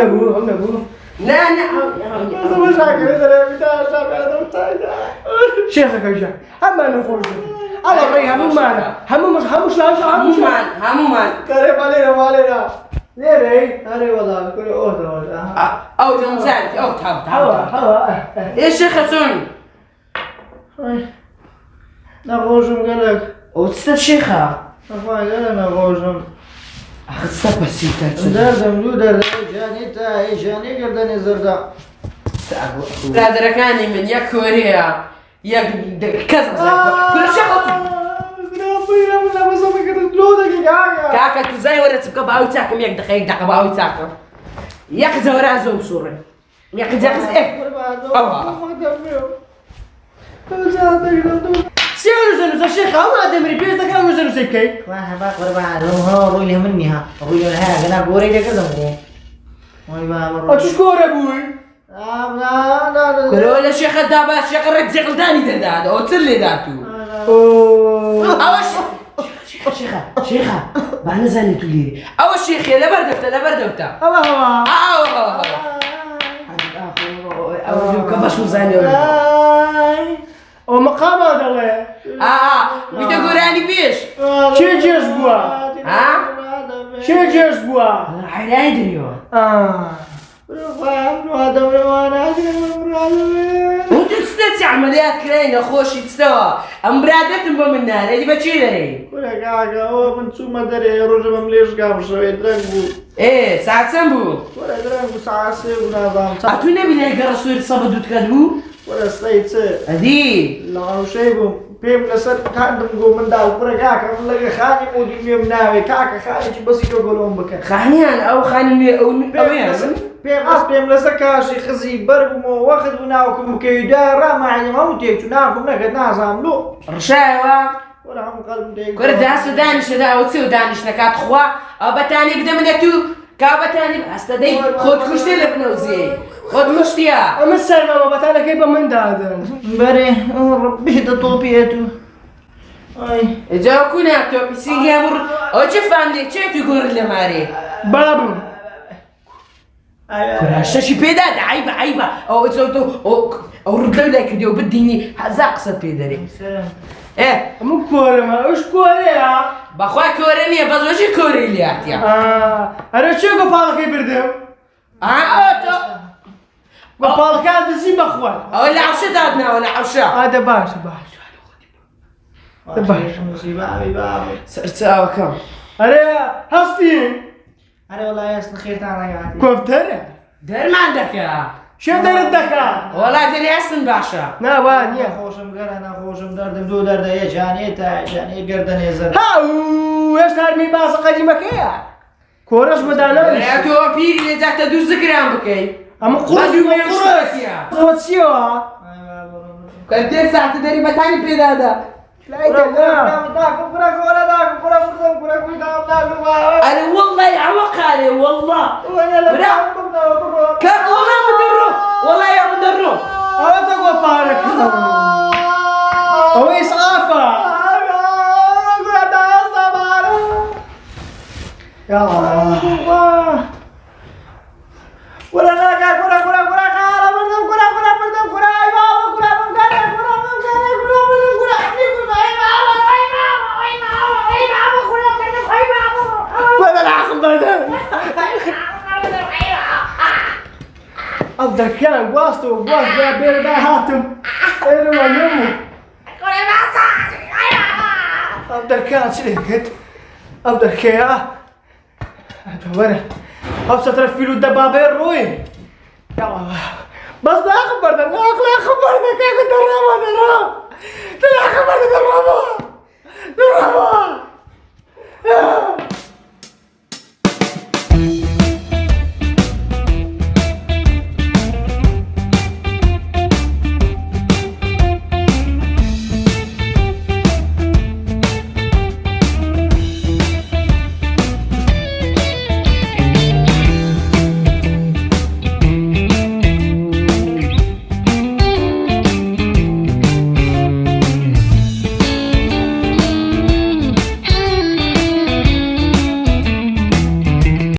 هم نبو لا مش عاقل ترى بتاع شيخك يا شيخ اما نخرج على الري همو معنا هموش لا همو مان كريم علينا ليه ري هاري والله كل اوه او تمسات او تحب هوا ايش شيخ سون نخرجم قالك او تستد شيخة أخوان قال نخرجم اخذ صب بسيطة دردم دو دردم جاني تاي جاني قردني زردا لا دركاني من يا كوريا يا كذا كل شيء كاكا تزاي ورا تبقى باوتاكم ياك دقيق دقه باوتاكم ياك زورا زوم صوري ياك جاكس ايه سيارة زنو الشيخ ما دمري بيت كلام زنو سكي واحد باكر بعد هو روي مني ها روي ها انا غوري ده كده وي بابا اشكور ابوي لا كل شيخ دابا شيخ رجع غلطاني ده او تسلي داتو اول شيخة بعنا زاني تولي اول شيخ لا بردفتا هوا او كباش مزاني ومقام هذا الله بدي قراني بيش شي جيس بوا شي جيس بوا حيلا يدريو وانت تستطيع عمليات كرينة خوشي تستوى امبرادتم بمنها ليدي بتشي لري ولا كاكا هو من ثم دري رجل ممليش قام شوي درنقو ايه ساعة سنبو ولا درنقو ساعة سيب ونظام اتو نبي لها قرصوير صبدو تكدبو ولا سيد سيد هذي لا شيبو بيم لسر كاندم جو من داو ولا كاكا ولا خاني مودي ميم ناوي كاكا خاني بس يقولون بك خانيان او خاني او بيم لسر كاشي خزي بربو واخد وناوكم كيدار ما يعني ما متيتو ناكم نقد نازام لو رشاوة ولا هم قلب ديك كردا سودانش دا او سودانش نكات خوا او بتاني بدا منتو كابتاني استدي خود خشتي لبنوزي خود خشتيا اما السلمى ما بتانا كيف من دادن بري ربي ده طوبيتو اي جاو كنا تو بيسيجي امر او تشفان لي تشي تقول لي ماري بابو كنا شاشي بيدا عيبه او او رد لك ديو بديني زاقصه بيدري ايه مو كوري ما ايش كوري يا باخويا كوريني بس وش كوري لي يا انا شو قبالك يبردو اوتو قبالك هذا زي مخوان ولا عشا دادنا ولا عشا هذا باش بابي صرت كم انا هستين انا والله يا خير تعال قاعد كوفتر دير ما عندك يا شو دار الدكا والله دري حسن باشا نا وان يا خوشم قال انا خوشم دردم دو درد يا جاني تا جاني قردن يزر هاو ايش هرمي باص قديمك يا كورش بدانا يا تو بيري اللي تحت دوز ذكران بكي اما قرش واتسيوا كنت ساعة تدري بتاني بيد هذا لا أنا والله يعوق علي والله كان والله مدرو والله يا مدرو أنا تقول بارك هو إسعافة يا الله ولا لا كورا كارا بردم كورا أي بابا كورا ولا لا خبردم أفضل كان واسطو يا بير دا هاتم إيه ما يمو أفضل كان شليكت أفضل كيا أتوري أبسط رفيلو الدبابين روي يا الله بس لا خبرنا كيف درا